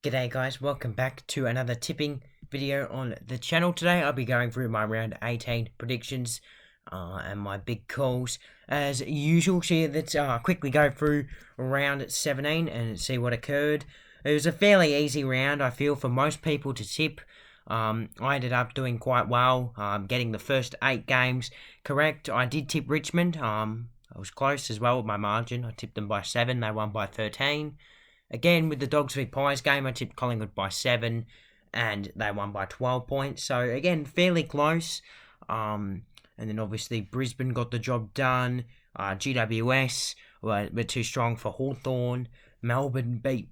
G'day guys, welcome back to another tipping video on the channel. Today I'll be going through my round 18 predictions and my big calls. As usual, so let's quickly go through round 17 and see what occurred. It was a fairly easy round, I feel, for most people to tip. I ended up doing quite well, getting the first 8 games correct. I did tip Richmond. I was close as well with my margin. I tipped them by 7, they won by 13. Again, with the Dogs v Pies game, I tipped Collingwood by 7, and they won by 12 points. So, again, fairly close. And then, obviously, Brisbane got the job done. GWS were too strong for Hawthorn. Melbourne beat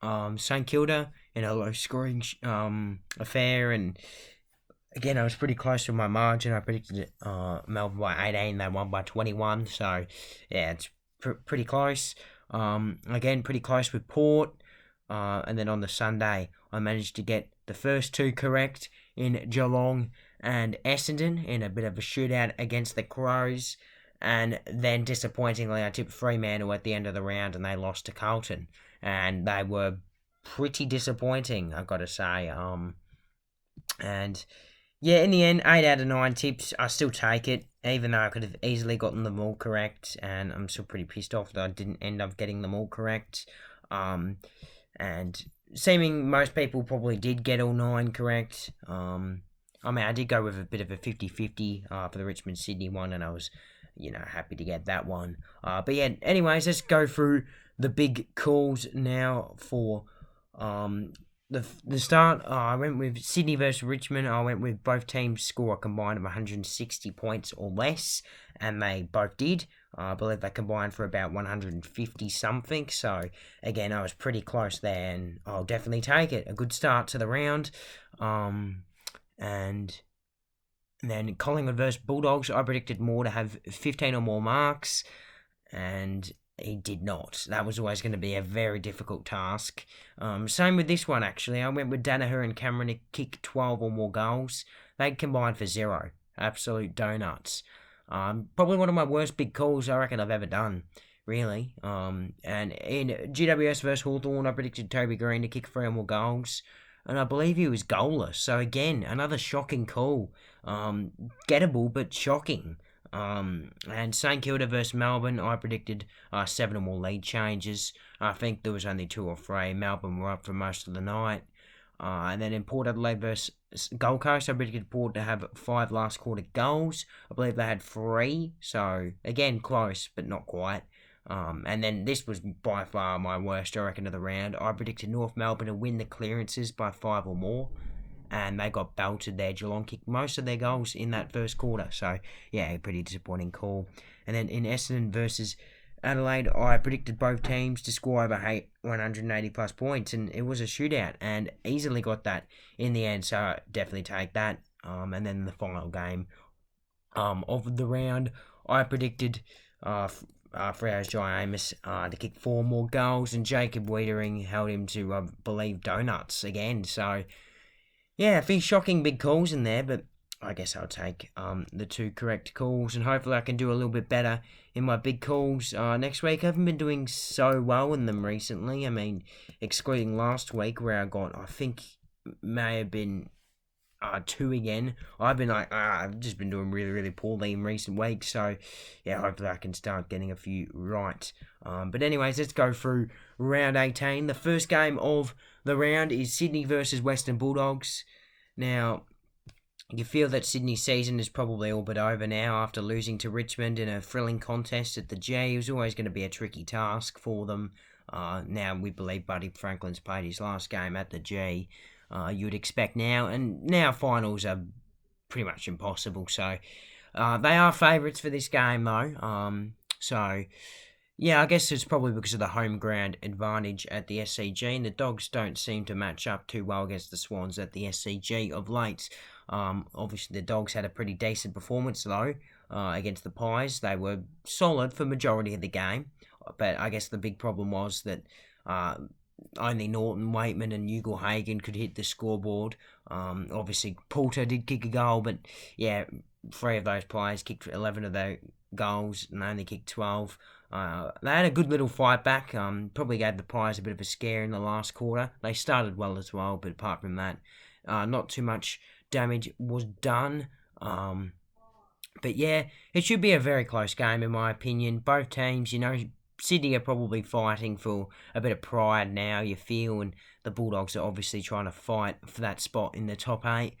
St Kilda in a low-scoring affair. And, again, I was pretty close with my margin. I predicted Melbourne by 18. They won by 21. So, yeah, it's pretty close. Again, pretty close with Port. And then on the Sunday, I managed to get the first 2 correct in Geelong and Essendon in a bit of a shootout against the Crows. And then, disappointingly, I tipped Fremantle at the end of the round and they lost to Carlton. And they were pretty disappointing, I've got to say. And yeah, in the end, 8 out of 9 tips, I still take it, even though I could have easily gotten them all correct, and I'm still pretty pissed off that I didn't end up getting them all correct. And seeming most people probably did get all 9 correct. I did go with a bit of a 50-50 for the Richmond-Sydney one, and I was, happy to get that one. But yeah, anyways, let's go through the big calls now for the start. I went with Sydney versus Richmond. I went with both teams score a combined of 160 points or less, and they both did. I believe they combined for about 150 something. So again, I was pretty close there, and I'll definitely take it. A good start to the round. And then Collingwood versus Bulldogs. I predicted Moore to have 15 or more marks, and he did not. That was always going to be a very difficult task. Same with this one, actually. I went with Danaher and Cameron to kick 12 or more goals. They combined for 0. Absolute donuts. Probably one of my worst big calls I reckon I've ever done, really. And in GWS versus Hawthorn, I predicted Toby Green to kick 3 or more goals. And I believe he was goalless. So again, another shocking call. Gettable, but shocking. And St Kilda versus Melbourne, I predicted 7 or more lead changes. I think there was only 2 or 3. Melbourne were up for most of the night. And then in Port Adelaide versus Gold Coast, I predicted Port to have 5 last quarter goals. I believe they had 3. So, again, close, but not quite. And then this was by far my worst, I reckon, of the round. I predicted North Melbourne to win the clearances by 5 or more, and they got belted there. Geelong kicked most of their goals in that first quarter. So, yeah, a pretty disappointing call. And then in Essendon versus Adelaide, I predicted both teams to score over 180 plus points, and it was a shootout, and easily got that in the end. So, I definitely take that. And then the final game of the round, I predicted Freo's Jai Amos to kick 4 more goals, and Jacob Wiedering held him to, I believe, donuts again. So, yeah, a few shocking big calls in there, but I guess I'll take the 2 correct calls, and hopefully I can do a little bit better in my big calls next week. I haven't been doing so well in them recently. I mean, excluding last week where I got, I think, may have been 2 again. I've just been doing really, really poorly in recent weeks, so yeah, hopefully I can start getting a few right. But anyways, let's go through round 18. The first game of the round is Sydney versus Western Bulldogs. Now, you feel that Sydney's season is probably all but over now after losing to Richmond in a thrilling contest at the G. It was always going to be a tricky task for them. Now we believe Buddy Franklin's played his last game at the G. You'd expect now, and now finals are pretty much impossible. So they are favourites for this game, though. So yeah, I guess it's probably because of the home ground advantage at the SCG, and the Dogs don't seem to match up too well against the Swans at the SCG of late. Obviously, the Dogs had a pretty decent performance, though, against the Pies. They were solid for majority of the game, but I guess the big problem was that only Norton, Waitman and Ugle-Hagan could hit the scoreboard. Obviously, Poulter did kick a goal, but yeah, 3 of those players kicked 11 of their goals and only kicked 12. They had a good little fight back. Probably gave the Pies a bit of a scare in the last quarter. They started well as well, but apart from that, not too much damage was done. But yeah, it should be a very close game in my opinion. Both teams, Sydney are probably fighting for a bit of pride now, you feel, and the Bulldogs are obviously trying to fight for that spot in the top 8.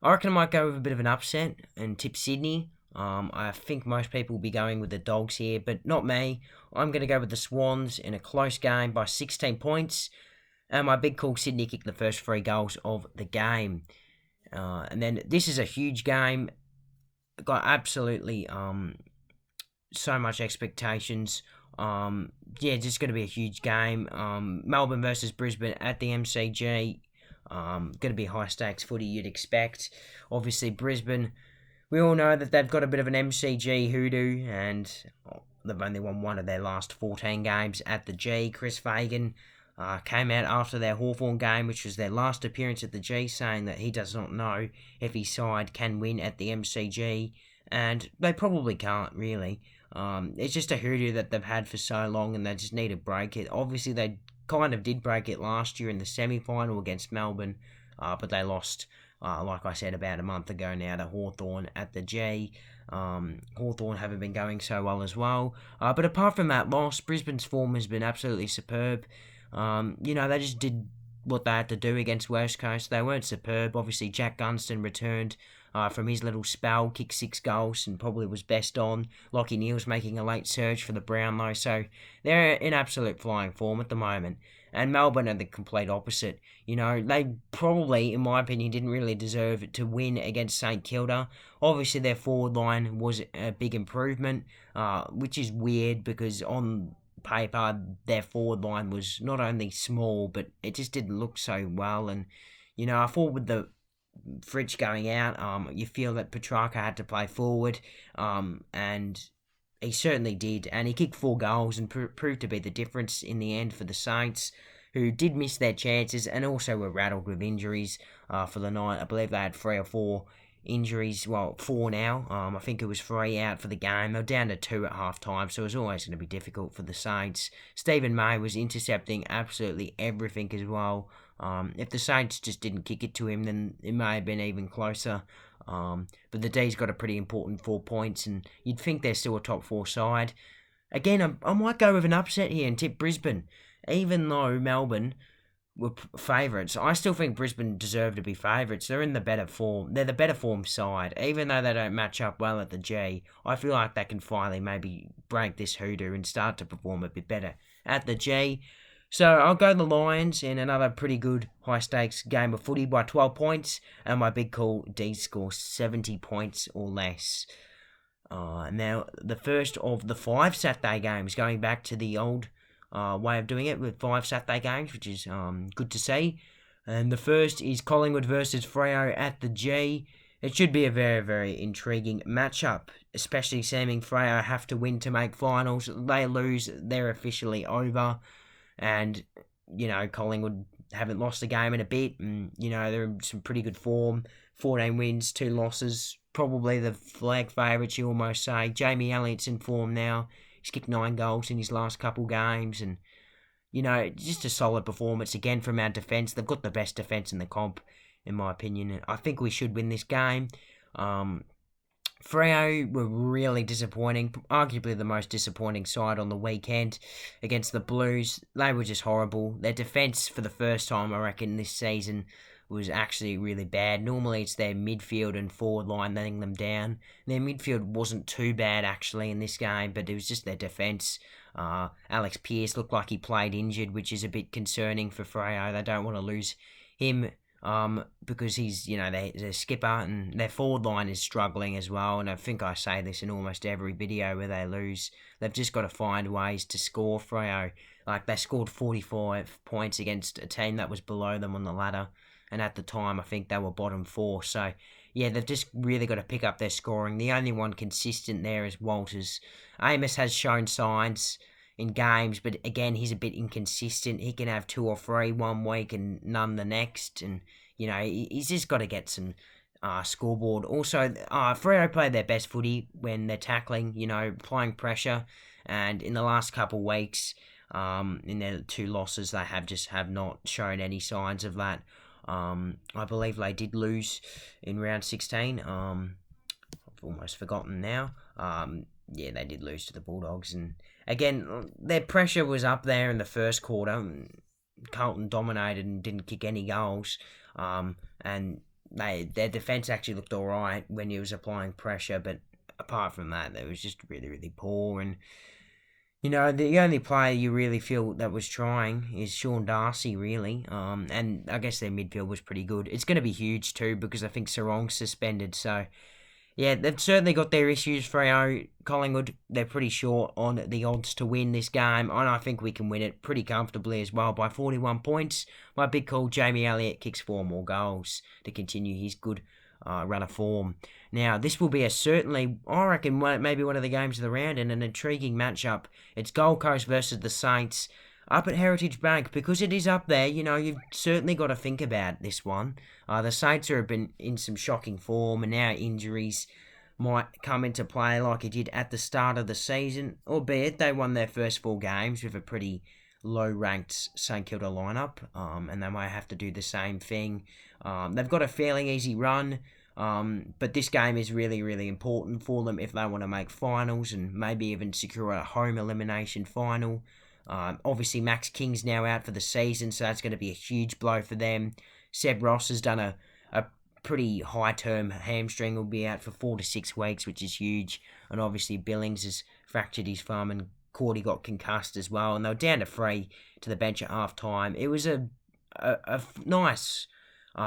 I reckon I might go with a bit of an upset and tip Sydney. I think most people will be going with the Dogs here, but not me. I'm going to go with the Swans in a close game by 16 points. And my big call, Sydney kicked the first 3 goals of the game. And then this is a huge game. Got absolutely so much expectations. Just going to be a huge game. Melbourne versus Brisbane at the MCG. Going to be high stakes footy you'd expect. Obviously Brisbane, we all know that they've got a bit of an MCG hoodoo, and they've only won one of their last 14 games at the G. Chris Fagan came out after their Hawthorn game, which was their last appearance at the G, saying that he does not know if his side can win at the MCG, and they probably can't really. It's just a hoodoo that they've had for so long, and they just need to break it. Obviously, they kind of did break it last year in the semi-final against Melbourne, but they lost, like I said, about a month ago now to Hawthorn at the G. Hawthorn haven't been going so well as well. But apart from that loss, Brisbane's form has been absolutely superb. They just did what they had to do against West Coast. They weren't superb. Obviously, Jack Gunston returned from his little spell, kicked 6 goals and probably was best on. Lachie Neale's making a late surge for the Brownlow, so they're in absolute flying form at the moment. And Melbourne are the complete opposite. They probably, in my opinion, didn't really deserve to win against St Kilda. Obviously, their forward line was a big improvement, which is weird because on paper, their forward line was not only small, but it just didn't look so well. And, I thought with the Fridge going out, you feel that Petrarca had to play forward, and he certainly did. And he kicked 4 goals and proved to be the difference in the end for the Saints, who did miss their chances and also were rattled with injuries for the night. I believe they had 3 or 4 injuries, 4 now. I think it was 3 out for the game. They were down to 2 at half time, so it was always going to be difficult for the Saints. Stephen May was intercepting absolutely everything as well. If the Saints just didn't kick it to him, then it may have been even closer. But the D's got a pretty important 4 points, and you'd think they're still a top 4 side. Again, I might go with an upset here and tip Brisbane. Even though Melbourne were favourites, I still think Brisbane deserve to be favourites. They're in the better form. They're the better form side. Even though they don't match up well at the G, I feel like they can finally maybe break this hoodoo and start to perform a bit better at the G. So I'll go the Lions in another pretty good high-stakes game of footy by 12 points, and my big call, Dees score 70 points or less. Now, the first of the 5 Saturday games, going back to the old way of doing it with 5 Saturday games, which is good to see. And the first is Collingwood versus Freo at the G. It should be a very, very intriguing matchup, especially seeming Freo have to win to make finals. They lose, they're officially over. And, Collingwood haven't lost a game in a bit, and, they're in some pretty good form. 14 wins, 2 losses, probably the flag favourites, you almost say. Jamie Elliott's in form now. He's kicked 9 goals in his last couple games, and, just a solid performance again from our defence. They've got the best defence in the comp, in my opinion, and I think we should win this game. Freo were really disappointing, arguably the most disappointing side on the weekend against the Blues. They were just horrible. Their defence for the first time, I reckon, this season was actually really bad. Normally it's their midfield and forward line letting them down. Their midfield wasn't too bad actually in this game, but it was just their defence. Alex Pearce looked like he played injured, which is a bit concerning for Freo. They don't want to lose him because he's, their skipper, and their forward line is struggling as well. And I think I say this in almost every video where they lose. They've just got to find ways to score. Freo, they scored 45 points against a team that was below them on the ladder, and at the time I think they were bottom 4. So yeah, they've just really got to pick up their scoring. The only one consistent there is Walters. Amos has shown signs in games, but again, he's a bit inconsistent. He can have 2 or 3 one week and none the next, and he's just got to get some scoreboard. Also, Freo play their best footy when they're tackling, applying pressure, and in the last couple of weeks, in their 2 losses, they have not shown any signs of that. I believe they did lose in round 16. I've almost forgotten now. Yeah, they did lose to the Bulldogs, and again, their pressure was up there in the first quarter. Carlton dominated and didn't kick any goals, and their defence actually looked all right when he was applying pressure, but apart from that, they was just really, really poor. And the only player you really feel that was trying is Sean Darcy, really. And I guess their midfield was pretty good. It's going to be huge too, because I think Sarong's suspended. So, yeah, they've certainly got their issues. Freo, Collingwood, they're pretty short on the odds to win this game. And I think we can win it pretty comfortably as well by 41 points. My big call, Jamie Elliott kicks 4 more goals to continue his good run of form. Now, this will be certainly, I reckon, maybe one of the games of the round and an intriguing matchup. It's Gold Coast versus the Saints up at Heritage Bank. Because it is up there, you've certainly got to think about this one. The Saints have been in some shocking form, and now injuries might come into play like it did at the start of the season, albeit they won their first 4 games with a pretty low-ranked St Kilda lineup, and they might have to do the same thing. They've got a fairly easy run, but this game is really, really important for them if they want to make finals and maybe even secure a home elimination final. Obviously, Max King's now out for the season, so that's going to be a huge blow for them. Seb Ross has done a pretty high-term hamstring, will be out for 4 to 6 weeks, which is huge. And obviously, Billings has fractured his thumb, and Cordy got concussed as well. And they were down to 3 to the bench at half-time. It was a nice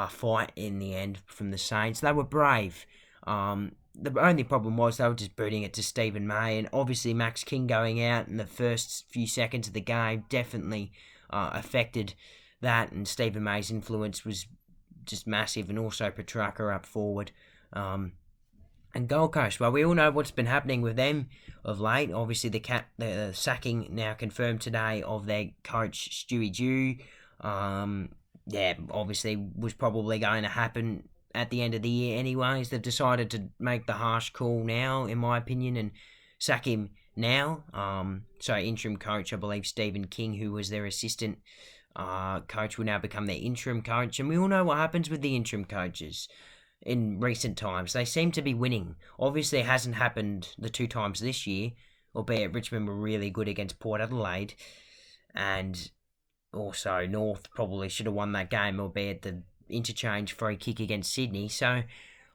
fight in the end from the Saints. They were brave. The only problem was they were just booting it to Stephen May, and obviously Max King going out in the first few seconds of the game definitely affected that, and Stephen May's influence was just massive, and also Petrarca up forward. And Gold Coast, well, we all know what's been happening with them of late. Obviously, the sacking now confirmed today of their coach, Stewie Dew. Obviously was probably going to happen at the end of the year anyways. They've decided to make the harsh call now, in my opinion, and sack him now. So interim coach, I believe Stephen King, who was their assistant coach, will now become their interim coach. And we all know what happens with the interim coaches in recent times. They seem to be winning. Obviously, it hasn't happened the 2 times this year, albeit Richmond were really good against Port Adelaide. And also, North probably should have won that game, albeit the interchange free kick against Sydney. So,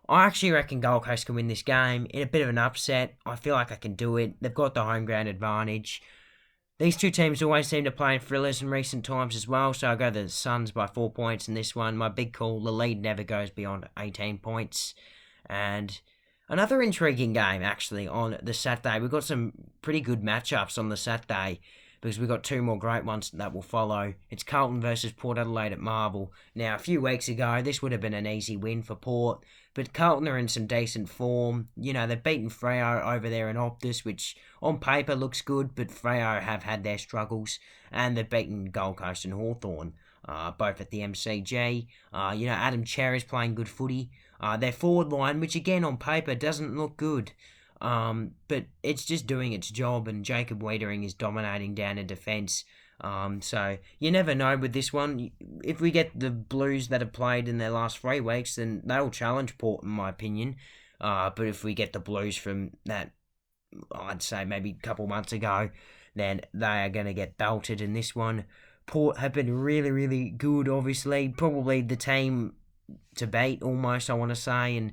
I actually reckon Gold Coast can win this game in a bit of an upset. I feel like I can do it. They've got the home ground advantage. These 2 teams always seem to play in thrillers in recent times as well, so I'll go the Suns by 4 points in this one. My big call, the lead never goes beyond 18 points. And another intriguing game, actually, on the Saturday. We've got some pretty good matchups on the Saturday, because we've got 2 more great ones that will follow. It's Carlton versus Port Adelaide at Marvel. Now, a few weeks ago, this would have been an easy win for Port, but Carlton are in some decent form. They've beaten Freo over there in Optus, which on paper looks good, but Freo have had their struggles, and they've beaten Gold Coast and Hawthorn, both at the MCG. Adam Cherry is playing good footy. Their forward line, which again on paper doesn't look good, but it's just doing its job, and Jacob Wiedering is dominating down in defence. So you never know with this one. If we get the Blues that have played in their last 3 weeks, then they'll challenge Port, in my opinion. But if we get the Blues from that, I'd say maybe a couple months ago, then they are going to get belted in this one. Port have been really, really good, obviously. Probably the team to beat, almost, I want to say. And,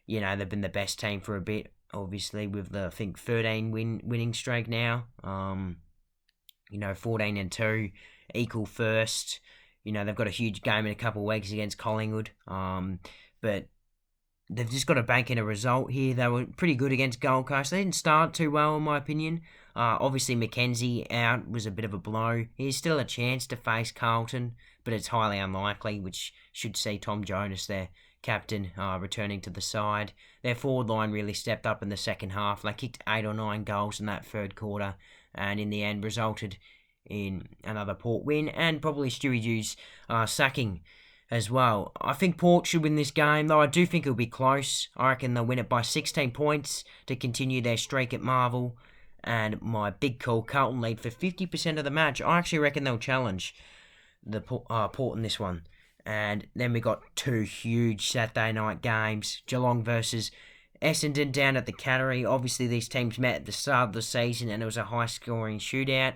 they've been the best team for a bit, obviously, with the, I think, 13 winning streak now. 14-2, equal first. They've got a huge game in a couple of weeks against Collingwood. But they've just got to bank in a result here. They were pretty good against Gold Coast. They didn't start too well, in my opinion. Obviously, Mackenzie out was a bit of a blow. He's still a chance to face Carlton, but it's highly unlikely, which should see Tom Jonas, their captain, returning to the side. Their forward line really stepped up in the second half. They kicked 8 or 9 goals in that third quarter, and in the end resulted in another Port win, and probably Stewie Dew's sacking as well. I think Port should win this game, though I do think it'll be close. I reckon they'll win it by 16 points to continue their streak at Marvel. and my big call, Carlton lead for 50% of the match. I actually reckon they'll challenge the Port in this one. And then we got two huge Saturday night games. Geelong versus Essendon down at the Cattery. Obviously, these teams met at the start of the season and it was a high-scoring shootout.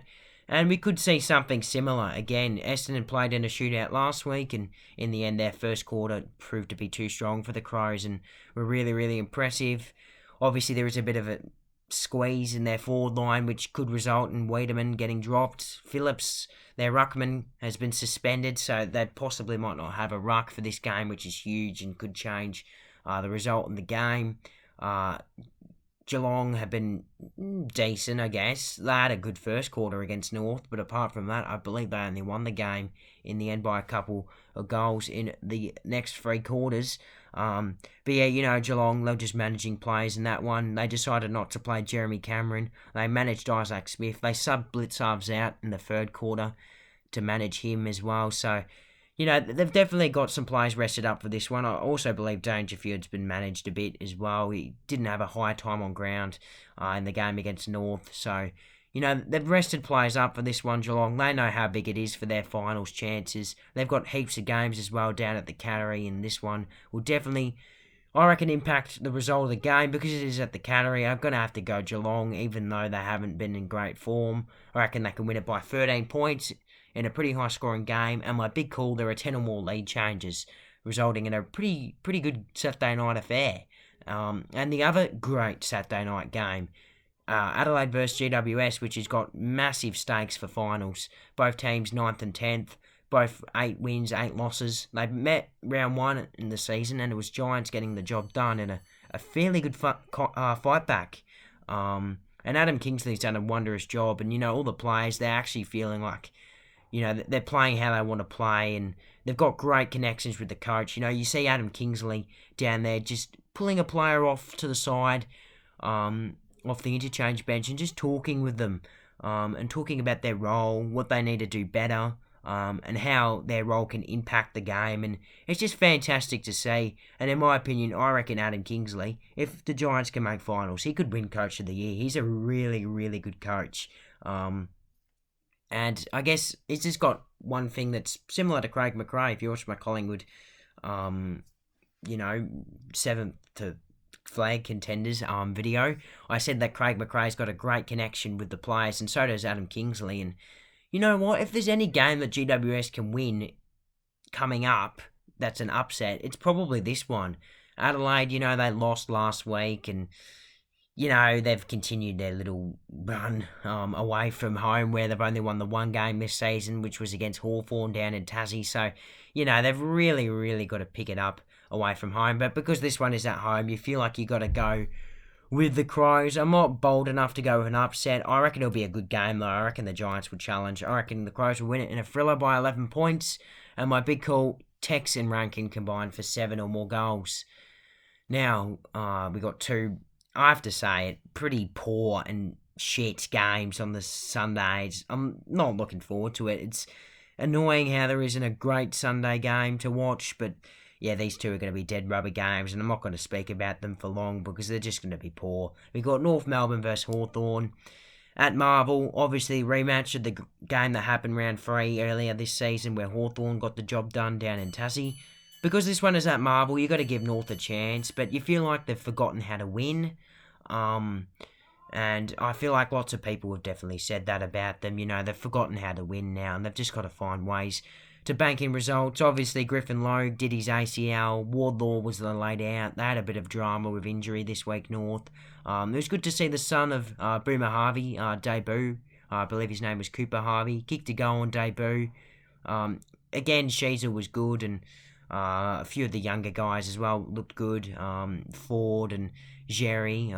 And we could see something similar. Again, Essendon played in a shootout last week, and in the end, their first quarter proved to be too strong for the Crows and were really, really impressive. Obviously, there is a bit of a squeeze in their forward line, which could result in Wiedemann getting dropped. Phillips, their ruckman, has been suspended, so they possibly might not have a ruck for this game, which is huge and could change the result in the game. Geelong have been decent, I guess. They had a good first quarter against North, but apart from that, I believe they only won the game in the end by a couple of goals in the next three quarters. But yeah, Geelong, they're just managing players in that one. They decided not to play Jeremy Cameron. They managed Isaac Smith. They subbed Blitzarves out in the third quarter to manage him as well. So, they've definitely got some players rested up for this one. I also believe Dangerfield's been managed a bit as well. He didn't have a high time on ground in the game against North. So, they've rested players up for this one, Geelong. They know how big it is for their finals chances. They've got heaps of games as well down at the Cattery, and this one will definitely, I reckon, impact the result of the game because it is at the Cattery. I'm going to have to go Geelong, even though they haven't been in great form. I reckon they can win it by 13 points in a pretty high-scoring game, and my big call, there are 10 or more lead changes, resulting in a pretty good Saturday night affair. And the other great Saturday night game, Adelaide versus GWS, which has got massive stakes for finals. Both teams 9th and 10th, both 8 wins, 8 losses. They met round 1 in the season, and it was Giants getting the job done in a fairly good fight back. And Adam Kingsley's done a wondrous job, and all the players, they're actually feeling like they're playing how they want to play, and they've got great connections with the coach. You see Adam Kingsley down there just pulling a player off to the side, off the interchange bench, and just talking with them, and talking about their role, what they need to do better, and how their role can impact the game. And it's just fantastic to see. And in my opinion, I reckon Adam Kingsley, if the Giants can make finals, he could win Coach of the Year. He's a really, really good coach. And I guess it's just got one thing that's similar to Craig McRae. If you watch my Collingwood, 7th to flag contenders video, I said that Craig McRae's got a great connection with the players, and so does Adam Kingsley. And you know what? If there's any game that GWS can win coming up, that's an upset, it's probably this one. Adelaide, they lost last week, and they've continued their little run away from home where they've only won the one game this season, which was against Hawthorn down in Tassie. So, they've really, really got to pick it up away from home. But because this one is at home, you feel like you got to go with the Crows. I'm not bold enough to go with an upset. I reckon it'll be a good game, though. I reckon the Giants will challenge. I reckon the Crows will win it in a thriller by 11 points. And my big call, Tex and Rankine combined for 7 or more goals. Now, we got two, I have to say it, pretty poor and shit games on the Sundays. I'm not looking forward to it. It's annoying how there isn't a great Sunday game to watch, but yeah, these two are going to be dead rubber games, and I'm not going to speak about them for long because they're just going to be poor. We've got North Melbourne versus Hawthorn at Marvel. Obviously, rematch of the game that happened round 3 earlier this season where Hawthorn got the job done down in Tassie. Because this one is at Marvel, you got to give North a chance, but you feel like they've forgotten how to win. And I feel like lots of people have definitely said that about them. They've forgotten how to win now, and they've just got to find ways to bank in results. Obviously, Griffin Logue did his ACL. Wardlaw was laid out. They had a bit of drama with injury this week, North. It was good to see the son of Boomer Harvey debut. I believe his name was Cooper Harvey. Kicked a goal on debut. Again, Sheezel was good, and a few of the younger guys as well looked good. Ford and Jerry.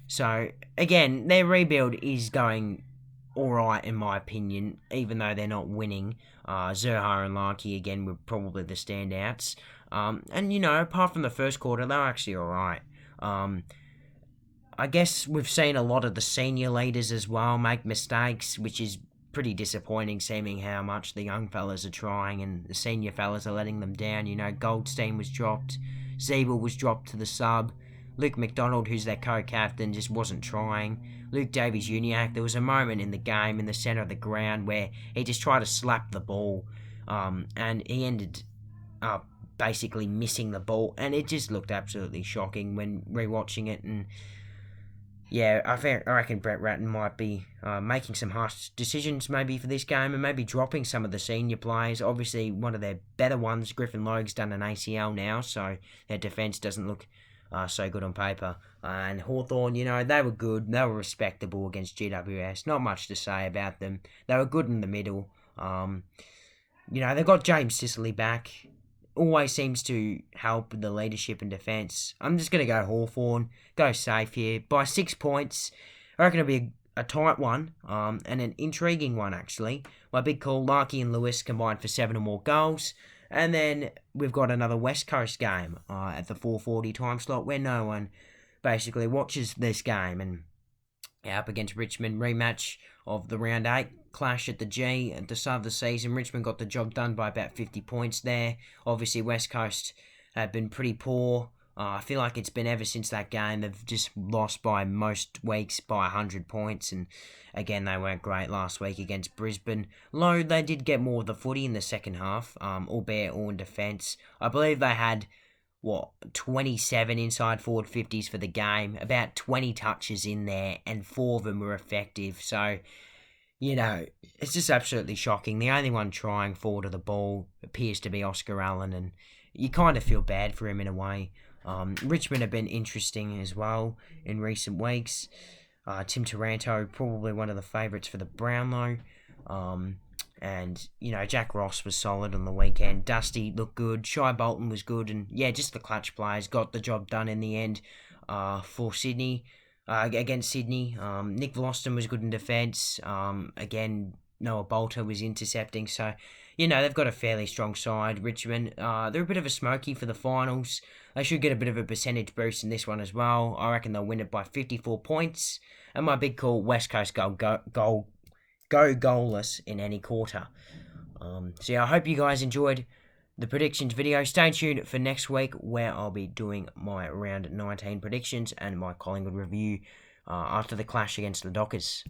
So, again, their rebuild is going alright in my opinion, even though they're not winning. Zerha and Larkey, again, were probably the standouts. And, apart from the first quarter, they're actually alright. I guess we've seen a lot of the senior leaders as well make mistakes, which is pretty disappointing, seeming how much the young fellas are trying and the senior fellas are letting them down. Goldstein was dropped, Zeeble was dropped to the sub. Luke McDonald, who's their co-captain, just wasn't trying. Luke Davies-Uniacke, there was a moment in the game in the centre of the ground where he just tried to slap the ball, and he ended up basically missing the ball, and it just looked absolutely shocking when rewatching it. And yeah, I reckon Brett Ratten might be making some harsh decisions maybe for this game, and maybe dropping some of the senior players. Obviously, one of their better ones, Griffin Logue's done an ACL now, so their defence doesn't look so good on paper. And Hawthorn, they were good, they were respectable against GWS. Not much to say about them. They were good in the middle. They got James Sicily back. Always seems to help with the leadership and defence. I'm just going to go Hawthorn, go safe here. By 6 points, I reckon it'll be a tight one, and an intriguing one, actually. My big call, Larkey and Lewis combined for 7 or more goals. And then we've got another West Coast game at the 4:40 time slot where no one basically watches this game. And up against Richmond, rematch of the round 8 clash at the G at the start of the season. Richmond got the job done by about 50 points there. Obviously, West Coast have been pretty poor. I feel like it's been ever since that game. They've just lost by most weeks by 100 points. And again, they weren't great last week against Brisbane. Though they did get more of the footy in the second half, albeit all in defence. I believe they had 27 inside forward 50s for the game, about 20 touches in there, and 4 of them were effective. So, it's just absolutely shocking. The only one trying forward of the ball appears to be Oscar Allen, and you kind of feel bad for him in a way. Richmond have been interesting as well in recent weeks. Tim Taranto, probably one of the favourites for the Brownlow. And, Jack Ross was solid on the weekend. Dusty looked good. Shai Bolton was good. And, just the clutch players got the job done in the end for Sydney, against Sydney. Nick Vloston was good in defence. Again, Noah Bolter was intercepting. So, they've got a fairly strong side. Richmond, they're a bit of a smoky for the finals. They should get a bit of a percentage boost in this one as well. I reckon they'll win it by 54 points. And my big call, West Coast go goalless in any quarter. I hope you guys enjoyed the predictions video. Stay tuned for next week where I'll be doing my round 19 predictions and my Collingwood review after the clash against the Dockers.